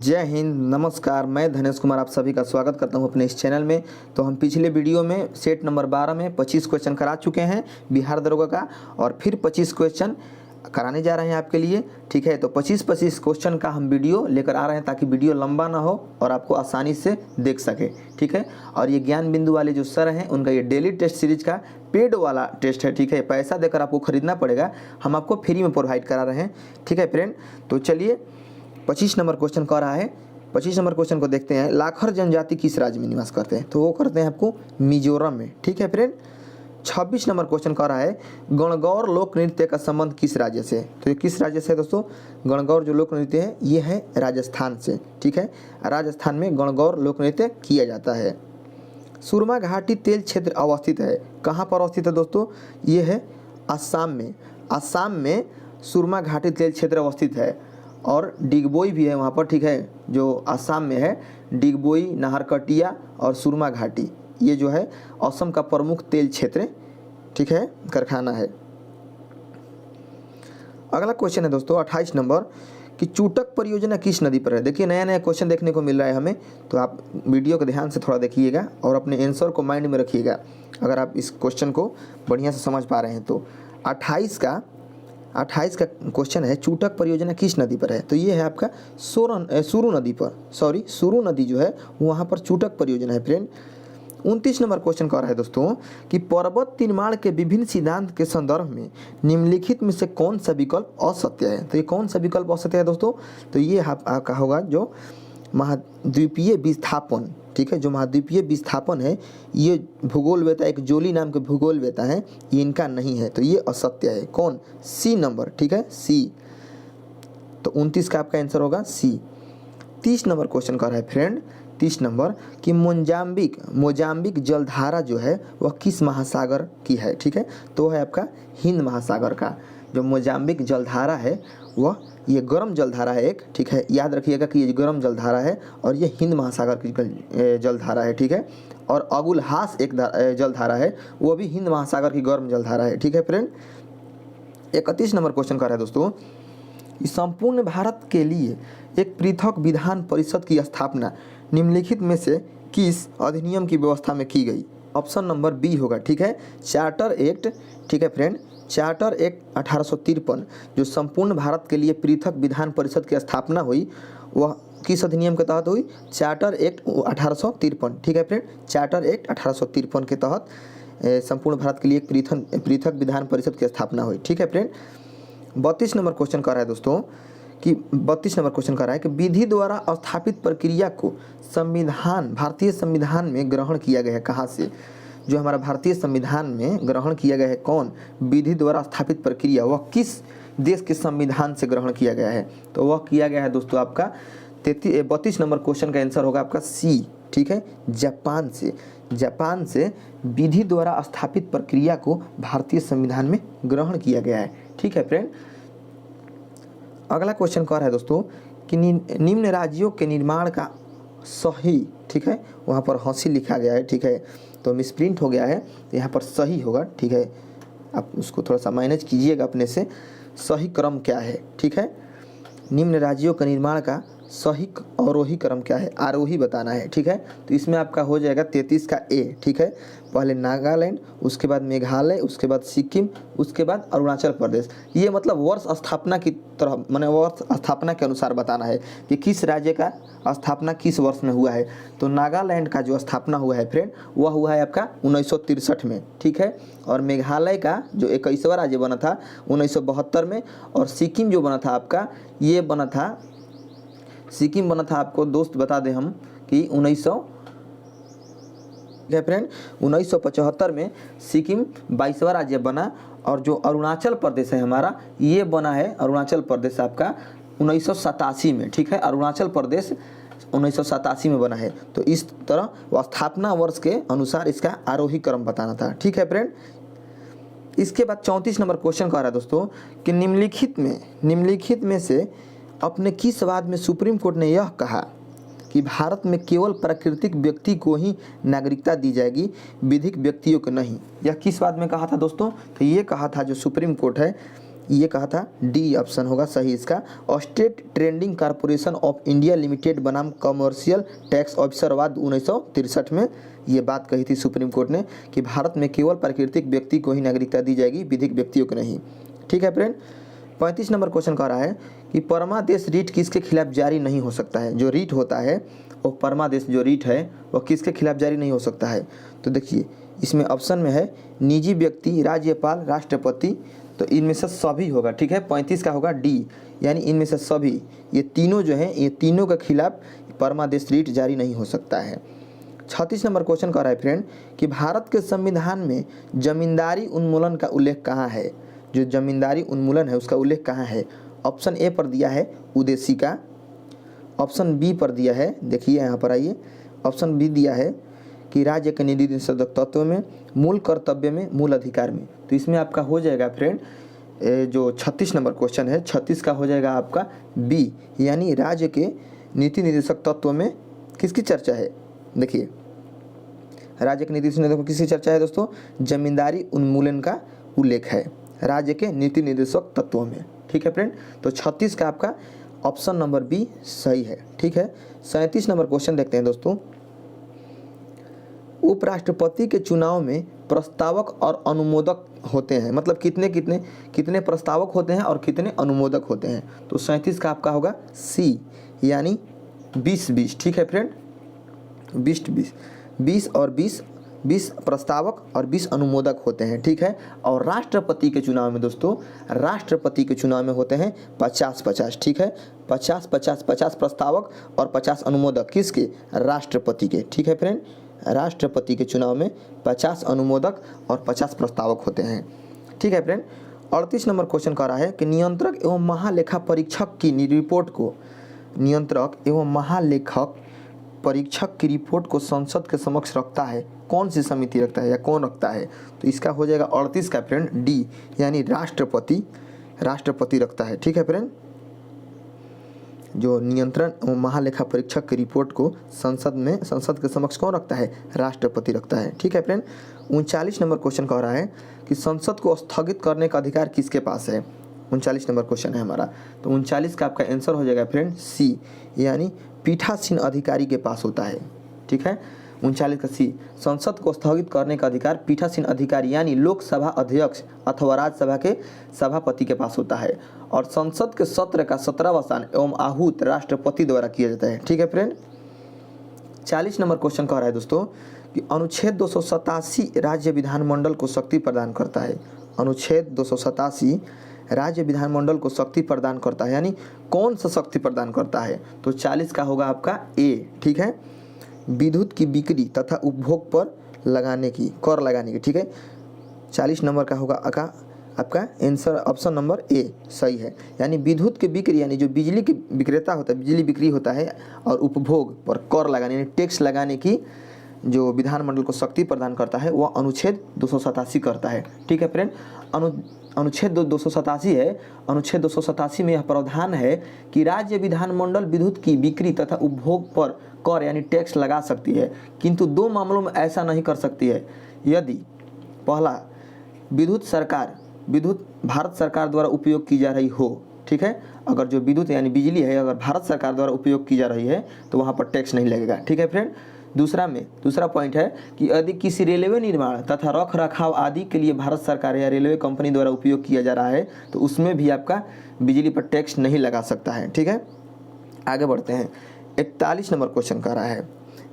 जय हिंद, नमस्कार। मैं धनेश कुमार आप सभी का स्वागत करता हूं अपने इस चैनल में। तो हम पिछले वीडियो में सेट नंबर 12 में 25 क्वेश्चन करा चुके हैं बिहार दरोगा का, और फिर 25 क्वेश्चन कराने जा रहे हैं आपके लिए। ठीक है, तो 25 क्वेश्चन का हम वीडियो लेकर आ रहे हैं ताकि वीडियो लंबा ना हो और आपको आसानी से देख सके। ठीक है, और ये ज्ञान बिंदु वाले जो सर हैं उनका ये डेली टेस्ट सीरीज का पेड वाला टेस्ट है। ठीक है, पैसा देकर आपको खरीदना पड़ेगा, हम आपको फ्री में प्रोवाइड करा रहे हैं। ठीक है फ्रेंड, तो चलिए 25 नंबर क्वेश्चन कह रहा है। 25 नंबर क्वेश्चन को देखते हैं। लाखर जनजाति किस राज्य में निवास करते हैं? तो वो करते हैं आपको मिजोरम में। ठीक है फ्रेंड, 26 नंबर क्वेश्चन कह रहा है गणगौर लोक नृत्य का संबंध किस राज्य से? तो ये किस राज्य से है दोस्तों? गणगौर जो लोक नृत्य है ये है राजस्थान से। ठीक है, राजस्थान में गणगौर लोक नृत्य किया जाता है। सुरमा घाटी तेल क्षेत्र अवस्थित है, कहाँ पर अवस्थित है दोस्तों? ये है असम में। असम में सुरमा घाटी तेल क्षेत्र अवस्थित है, और डिगबोई भी है वहाँ पर। ठीक है, जो असम में है डिगबोई, नाहरकटिया और सुरमा घाटी, ये जो है असम का प्रमुख तेल क्षेत्र, ठीक है, कारखाना है। अगला क्वेश्चन है दोस्तों 28 नंबर कि चूटक परियोजना किस नदी पर है? देखिए नया नया क्वेश्चन देखने को मिल रहा है हमें, तो आप वीडियो को ध्यान से थोड़ा देखिएगा और अपने आंसर को माइंड में रखिएगा अगर आप इस क्वेश्चन को बढ़िया से समझ पा रहे हैं तो। 28 का क्वेश्चन है चूटक परियोजना किस नदी पर है? तो ये है आपका सुरू नदी पर, सुरू नदी जो है वहाँ पर चूटक परियोजना है फ्रेंड। 29 नंबर क्वेश्चन कह रहा है दोस्तों कि पर्वत निर्माण के विभिन्न सिद्धांत के संदर्भ में निम्नलिखित में से कौन सा विकल्प असत्य है? तो ये कौन सा विकल्प असत्य है दोस्तों? तो ये आपका होगा जो महाद्वीपीय विस्थापन। ठीक है, जो महाद्वीपीय विस्थापन है ये भूगोलवेता, एक जोली नाम के भूगोलवेता हैं, ये इनका नहीं है, तो ये असत्य है। कौन? सी नंबर। ठीक है, सी। तो 29 का आपका आंसर होगा सी। 30 नंबर क्वेश्चन कर रहा है फ्रेंड, 30 नंबर कि मोजाम्बिक जलधारा जो है वह किस महासागर की है? ठीक है, तो है आपका हिंद महासागर का। जो मोजाम्बिक जलधारा है वह ये गर्म जलधारा है एक। ठीक है, याद रखिएगा कि ये गर्म जलधारा है और ये हिंद महासागर की जलधारा है। ठीक है, और अगुलहास एक जलधारा है, वो भी हिंद महासागर की गर्म जलधारा है। ठीक है फ्रेंड, 31 नंबर क्वेश्चन कर रहा है दोस्तों, संपूर्ण भारत के लिए एक पृथक विधान परिषद की स्थापना निम्नलिखित में से किस अधिनियम की व्यवस्था में की गई? ऑप्शन नंबर बी होगा। ठीक है, चार्टर एक्ट। ठीक है फ्रेंड, चार्टर एक्ट 1853 जो संपूर्ण भारत के लिए पृथक विधान परिषद की स्थापना हुई वह किस अधिनियम के तहत हुई? Charter act 1853। ठीक है फ्रेंड, चार्टर एक्ट 1853 के तहत संपूर्ण भारत के लिए एक पृथक विधान परिषद की स्थापना हुई। ठीक है फ्रेंड, 32 नंबर क्वेश्चन कर रहा है दोस्तों कि 32 नंबर क्वेश्चन कर रहा है कि विधि द्वारा स्थापित प्रक्रिया को भारतीय संविधान में ग्रहण किया गया है कहाँ से? जो हमारा भारतीय संविधान में ग्रहण किया गया है, कौन? विधि द्वारा स्थापित प्रक्रिया, वह किस देश के संविधान से ग्रहण किया गया है? तो वह किया गया है दोस्तों आपका 32 नंबर क्वेश्चन का आंसर होगा आपका सी। ठीक है, जापान से विधि द्वारा स्थापित प्रक्रिया को भारतीय संविधान में ग्रहण किया गया है। ठीक है फ्रेंड, अगला क्वेश्चन कह रहा है दोस्तों कि निम्न राज्यों के निर्माण का सही, ठीक है, वहाँ पर हंसी लिखा गया है। ठीक है, तो मिसप्रिंट हो गया है, तो यहाँ पर सही होगा। ठीक है, आप उसको थोड़ा सा मैनेज कीजिएगा अपने से, सही क्रम क्या है? ठीक है, निम्न राज्यों के निर्माण का सही अवरोही क्रम क्या है? आरोही बताना है। ठीक है, तो इसमें आपका हो जाएगा 33 का ए। ठीक है, पहले नागालैंड, उसके बाद मेघालय, उसके बाद सिक्किम, उसके बाद अरुणाचल प्रदेश। ये मतलब वर्ष स्थापना की तरह, माने वर्ष स्थापना के अनुसार बताना है कि किस राज्य का स्थापना किस वर्ष में हुआ है। तो नागालैंड का जो स्थापना हुआ है फ्रेंड वह हुआ है आपका 1963 में। ठीक है, और मेघालय का जो 21वां राज्य बना था 1972 में, और सिक्किम जो बना था आपका, ये बना था सिक्किम बना था आपको दोस्त बता दें हम कि 1975 में सिक्किम 22वां राज्य बना। और जो अरुणाचल प्रदेश है हमारा, ये बना है अरुणाचल प्रदेश आपका 1987 में। ठीक है, अरुणाचल प्रदेश 1987 में बना है। तो इस तरह वो स्थापना वर्ष के अनुसार इसका आरोही क्रम बताना था। ठीक है फ्रेंड, इसके बाद 34 नंबर क्वेश्चन कह रहा है दोस्तों कि निम्नलिखित में से अपने किस वाद में सुप्रीम कोर्ट ने यह कहा कि भारत में केवल प्राकृतिक व्यक्ति को ही नागरिकता दी जाएगी, विधिक व्यक्तियों को नहीं? यह किस वाद में कहा था दोस्तों? तो ये कहा था जो सुप्रीम कोर्ट है ये कहा था, डी ऑप्शन होगा सही इसका। State trading corporation of India limited बनाम कमर्शियल टैक्स ऑफिसर वाद 1963 में ये बात कही थी सुप्रीम कोर्ट ने कि भारत में केवल प्राकृतिक व्यक्ति को ही नागरिकता दी जाएगी, विधिक व्यक्तियों को नहीं। ठीक है फ्रेंड। 35 नंबर क्वेश्चन कह रहा है कि परमादेश रीट किसके खिलाफ जारी नहीं हो सकता है। जो रीट होता है वो परमादेश जो रीट है वो किसके खिलाफ जारी नहीं हो सकता है। तो देखिए इसमें ऑप्शन में है निजी व्यक्ति, राज्यपाल, राष्ट्रपति, तो इनमें से सभी होगा। ठीक है, 35 का होगा डी, यानी इनमें से सभी, ये तीनों जो हैं ये तीनों के खिलाफ परमादेश रीट जारी नहीं हो सकता है। 36 नंबर क्वेश्चन कह रहा है फ्रेंड कि भारत के संविधान में जमींदारी उन्मूलन का उल्लेख कहाँ है। जो जमींदारी उन्मूलन है उसका उल्लेख कहाँ है। ऑप्शन ए पर दिया है उदेशिका, ऑप्शन बी पर दिया है, देखिए यहाँ पर आइए, ऑप्शन बी दिया है कि राज्य के निधि निषेधक तत्व में, मूल कर्तव्य में, मूल अधिकार में। तो इसमें आपका हो जाएगा फ्रेंड जो 36 नंबर क्वेश्चन है 36 का हो जाएगा आपका बी, यानी राज्य के नीति निर्देशक तत्व में किसकी चर्चा है। देखिए राज्य के नीति निर्देशक किसकी चर्चा है दोस्तों, जमींदारी उन्मूलन का उल्लेख है राज्य के नीति निर्देशक तत्वों में। ठीक है फ्रेंड, तो 36 का आपका ऑप्शन नंबर बी सही है। ठीक है, 37 नंबर क्वेश्चन देखते हैं दोस्तों। उपराष्ट्रपति के चुनाव में प्रस्तावक और अनुमोदक होते हैं, मतलब कितने प्रस्तावक होते हैं और कितने अनुमोदक होते हैं। तो 37 का आपका होगा सी, यानी 20-20। ठीक है फ्रेंड, 20 और 20 प्रस्तावक और 20 अनुमोदक होते हैं। ठीक है, और राष्ट्रपति के चुनाव में दोस्तों, राष्ट्रपति के चुनाव में होते हैं 50-50। ठीक है, 50 प्रस्तावक और 50 अनुमोदक किसके, राष्ट्रपति के। ठीक है फ्रेंड, राष्ट्रपति के चुनाव में 50 अनुमोदक और 50 प्रस्तावक होते हैं। ठीक है फ्रेंड। 38 नंबर क्वेश्चन कह रहा है कि नियंत्रक एवं महालेखा परीक्षक की रिपोर्ट को, नियंत्रक एवं महालेखक परीक्षक की रिपोर्ट को संसद के समक्ष रखता है, कौन सी समिति रखता है या कौन रखता है। तो इसका हो जाएगा 38 का फ्रेंड डी, यानी राष्ट्रपति रखता है। ठीक है फ्रेंड, जो नियंत्रण एवं महालेखा परीक्षक की रिपोर्ट को संसद के समक्ष कौन रखता है, राष्ट्रपति रखता है। ठीक है फ्रेंड। 39 नंबर क्वेश्चन कह रहा है कि संसद को स्थगित करने का अधिकार किसके पास है। 39 नंबर क्वेश्चन है हमारा, तो 39 का आपका आंसर हो जाएगा फ्रेंड सी, यानी पीठासीन अधिकारी के पास होता है। ठीक है, 39 का सी, संसद को स्थगित करने का अधिकार पीठासीन अधिकारी यानी लोकसभा अध्यक्ष अथवा राज्यसभा के सभापति के पास होता है, और संसद के सत्र का 17वां स्थान एवं आहूत राष्ट्रपति द्वारा किया जाता है। ठीक है फ्रेंड। 40 नंबर क्वेश्चन कह रहा है दोस्तों कि अनुच्छेद 287 राज्य विधानमंडल को शक्ति प्रदान करता है। अनुच्छेद 287 राज्य विधानमंडल को शक्ति प्रदान करता है, यानी कौन सा शक्ति प्रदान करता है। तो 40 का होगा आपका ए। ठीक है, विद्युत की बिक्री तथा उपभोग पर लगाने की, कर लगाने की। ठीक है, 40 नंबर का होगा आपका आंसर ऑप्शन नंबर ए सही है, यानी विद्युत की बिक्री, यानी जो बिजली की विक्रेता होता है, बिजली बिक्री होता है, और उपभोग पर कर लगाने यानी टैक्स लगाने की जो विधानमंडल को शक्ति प्रदान करता है वह अनुच्छेद 287 करता है। ठीक है फ्रेंड, अनुच्छेद 287 है। अनुच्छेद 287 में यह प्रावधान है कि राज्य विधानमंडल विद्युत की बिक्री तथा उपभोग पर कर यानी टैक्स लगा सकती है, किंतु 2 मामलों में ऐसा नहीं कर सकती है। यदि पहला, विद्युत भारत सरकार द्वारा उपयोग की जा रही हो। ठीक है, अगर जो विद्युत यानी बिजली है अगर भारत सरकार द्वारा उपयोग की जा रही है तो वहाँ पर टैक्स नहीं लगेगा। ठीक है फ्रेंड। दूसरा पॉइंट है कि यदि किसी रेलवे निर्माण तथा रख रखाव आदि के लिए भारत सरकार या रेलवे कंपनी द्वारा उपयोग किया जा रहा है तो उसमें भी आपका बिजली पर टैक्स नहीं लगा सकता है। ठीक है, आगे बढ़ते हैं। 41 नंबर क्वेश्चन कर रहा है।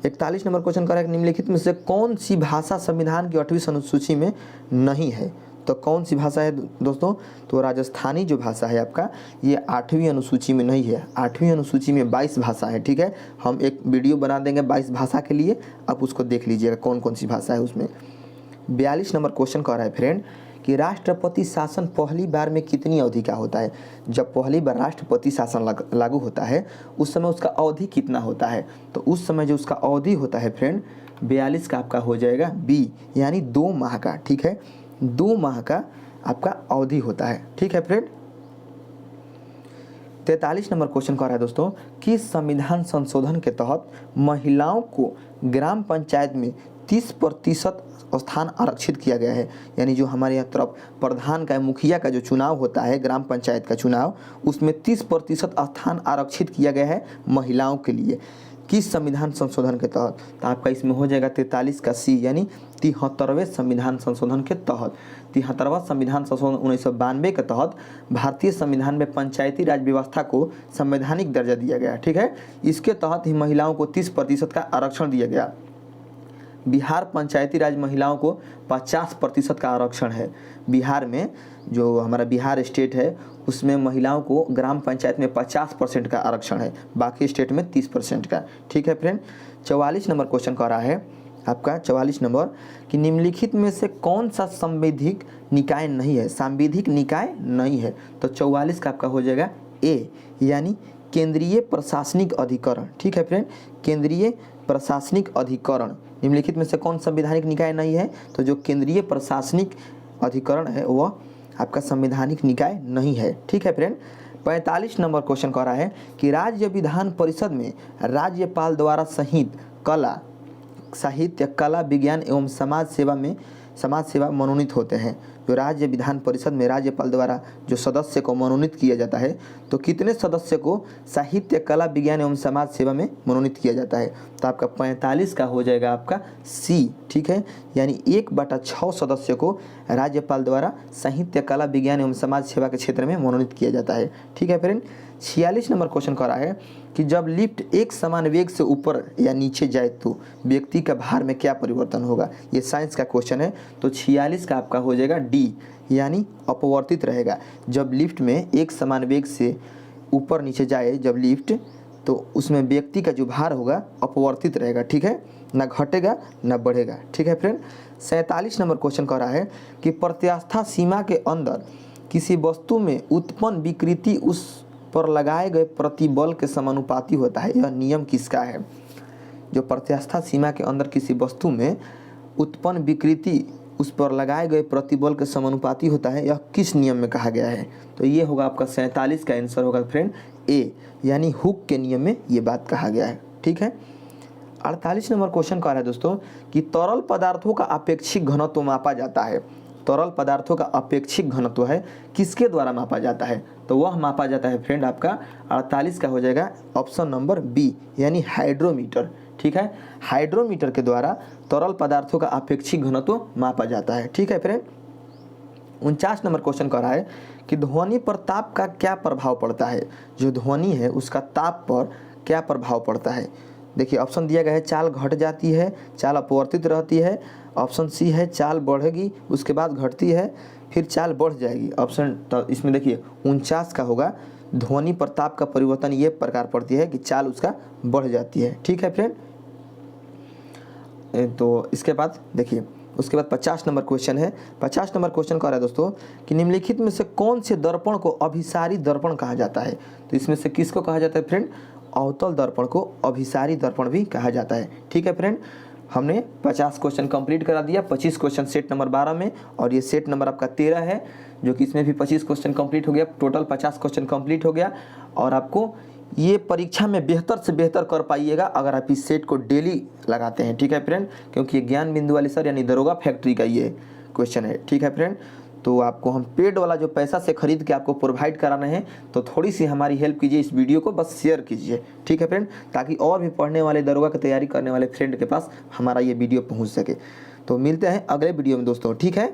41 नंबर क्वेश्चन कर रहा है कि निम्नलिखित में से कौन सी भाषा संविधान की 8वीं अनुसूची में नहीं है। तो कौन सी भाषा है दोस्तों, तो राजस्थानी जो भाषा है आपका ये 8वीं अनुसूची में नहीं है। 8वीं अनुसूची में 22 भाषा है। ठीक है, हम एक वीडियो बना देंगे 22 भाषा के लिए, आप उसको देख लीजिएगा कौन कौन सी भाषा है उसमें। 42 नंबर क्वेश्चन कह रहा है फ्रेंड कि राष्ट्रपति शासन पहली बार में कितनी अवधि का होता है। जब पहली बार राष्ट्रपति शासन लागू होता है उस समय उसका अवधि कितना होता है। तो उस समय जो उसका अवधि होता है फ्रेंड 42 का आपका हो जाएगा बी, यानी 2 माह का। ठीक है, 2 माह का आपका अवधि होता है। ठीक है फ्रेंड। 43 नंबर क्वेश्चन कह रहा है दोस्तों कि संविधान संशोधन के तहत महिलाओं को ग्राम पंचायत में 30% स्थान आरक्षित किया गया है। यानी जो हमारे यहाँ तरफ प्रधान का मुखिया का जो चुनाव होता है, ग्राम पंचायत का चुनाव, उसमें 30% स्थान आरक्षित किया गया है महिलाओं के लिए। किस संविधान संशोधन के तहत? तो आपका इसमें हो जाएगा 43 का सी, यानी 73वें संविधान संशोधन के तहत। 73वां संविधान संशोधन 1992 के तहत भारतीय संविधान में पंचायती राज व्यवस्था को संवैधानिक दर्जा दिया गया। ठीक है, इसके तहत ही महिलाओं को 30% का आरक्षण दिया गया। बिहार पंचायती राज महिलाओं को 50% का आरक्षण है। बिहार में जो हमारा बिहार स्टेट है उसमें महिलाओं को ग्राम पंचायत में 50% का आरक्षण है, बाकी स्टेट में 30% का। ठीक है फ्रेंड, 44 नंबर क्वेश्चन कह रहा है आपका 44 नंबर कि निम्नलिखित में से कौन सा संवैधानिक निकाय नहीं है? सांविधिक निकाय नहीं है। तो 44 का आपका हो जाएगा ए, यानी केंद्रीय प्रशासनिक अधिकरण। ठीक है फ्रेंड, केंद्रीय प्रशासनिक अधिकरण निम्नलिखित में से कौन संवैधानिक निकाय नहीं है? तो जो केंद्रीय प्रशासनिक अधिकरण है वह आपका संवैधानिक निकाय नहीं है। ठीक है फ्रेंड, 45 नंबर क्वेश्चन कह रहा है कि राज्य विधान परिषद में राज्यपाल द्वारा सहित कला, साहित्य, कला, विज्ञान एवं समाज सेवा मनोनीत होते हैं। जो राज्य विधान परिषद में राज्यपाल द्वारा जो सदस्य को मनोनीत किया जाता है, तो कितने सदस्य को साहित्य, कला, विज्ञान एवं समाज सेवा में मनोनीत किया जाता है? तो आपका 45 का हो जाएगा आपका सी। ठीक है, यानी 1/6 सदस्य को राज्यपाल द्वारा साहित्य, कला, विज्ञान एवं समाज सेवा के क्षेत्र में मनोनीत किया जाता है। ठीक है फ्रेंड, 46 नंबर क्वेश्चन कर रहा है कि जब लिफ्ट एक समान वेग से ऊपर या नीचे जाए तो व्यक्ति का भार में क्या परिवर्तन होगा? ये साइंस का क्वेश्चन है। तो 46 का आपका हो जाएगा डी, यानी अपवर्तित रहेगा। जब लिफ्ट में एक समान वेग से ऊपर नीचे जाए जब लिफ्ट, तो उसमें व्यक्ति का जो भार होगा अपवर्तित रहेगा। ठीक है, ना घटेगा ना बढ़ेगा। ठीक है फ्रेंड, 47 नंबर क्वेश्चन कह रहा है कि प्रत्यास्था सीमा के अंदर किसी वस्तु में उत्पन्न विकृति उस पर लगाए गए प्रतिबल के समानुपाती होता है। यह नियम किसका है? जो प्रत्यास्था सीमा के अंदर किसी वस्तु में उत्पन्न विकृति उस पर लगाए गए प्रतिबल के समानुपाती होता है, यह किस नियम में कहा गया है? तो ये होगा आपका 47 का आंसर होगा फ्रेंड ए, यानी हुक के नियम में ये बात कहा गया है। ठीक है, 48 नंबर क्वेश्चन कह रहा है दोस्तों कि तरल पदार्थों का अपेक्षिक घनत्व मापा जाता है। तरल पदार्थों का अपेक्षिक घनत्व है किसके द्वारा मापा जाता है? तो वह मापा जाता है फ्रेंड आपका 48 का हो जाएगा ऑप्शन नंबर बी, यानी हाइड्रोमीटर। ठीक है, हाइड्रोमीटर के द्वारा तरल पदार्थों का अपेक्षिक घनत्व मापा जाता है। ठीक है फ्रेंड, 49 नंबर क्वेश्चन कह रहा है कि ध्वनि पर ताप का क्या प्रभाव पड़ता है? जो ध्वनि है उसका ताप पर क्या प्रभाव पड़ता है? देखिए ऑप्शन दिया गया है, चाल घट जाती है, चाल अपवर्तित रहती है। ऑप्शन सी है चाल बढ़ेगी उसके बाद घटती है फिर चाल बढ़ जाएगी। ऑप्शन तो इसमें देखिए 49 का होगा, ध्वनि पर ताप का परिवर्तन ये प्रकार पड़ती है कि चाल उसका बढ़ जाती है। ठीक है फ्रेंड, तो इसके बाद देखिए उसके बाद 50 नंबर क्वेश्चन है। 50 नंबर क्वेश्चन कह रहा है दोस्तों कि निम्नलिखित में से कौन से दर्पण को अभिसारी दर्पण कहा जाता है? तो इसमें से किसको कहा जाता है फ्रेंड? अवतल दर्पण को अभिसारी दर्पण भी कहा जाता है। ठीक है फ्रेंड, हमने 50 क्वेश्चन कंप्लीट करा दिया। 25 क्वेश्चन सेट नंबर 12 में और ये सेट नंबर आपका 13 है, जो कि इसमें भी 25 क्वेश्चन कंप्लीट हो गया। टोटल 50 क्वेश्चन कंप्लीट हो गया और आपको ये परीक्षा में बेहतर से बेहतर कर पाइएगा अगर आप इस सेट को डेली लगाते हैं। ठीक है फ्रेंड, क्योंकि ये ज्ञान बिंदु वाली सर यानी दरोगा फैक्ट्री का ये क्वेश्चन है। ठीक है फ्रेंड, तो आपको हम पेड वाला जो पैसा से खरीद के आपको प्रोवाइड कराना है, तो थोड़ी सी हमारी हेल्प कीजिए, इस वीडियो को बस शेयर कीजिए। ठीक है फ्रेंड, ताकि और भी पढ़ने वाले दरोगा की तैयारी करने वाले फ्रेंड के पास हमारा ये वीडियो पहुंच सके। तो मिलते हैं अगले वीडियो में दोस्तों। ठीक है।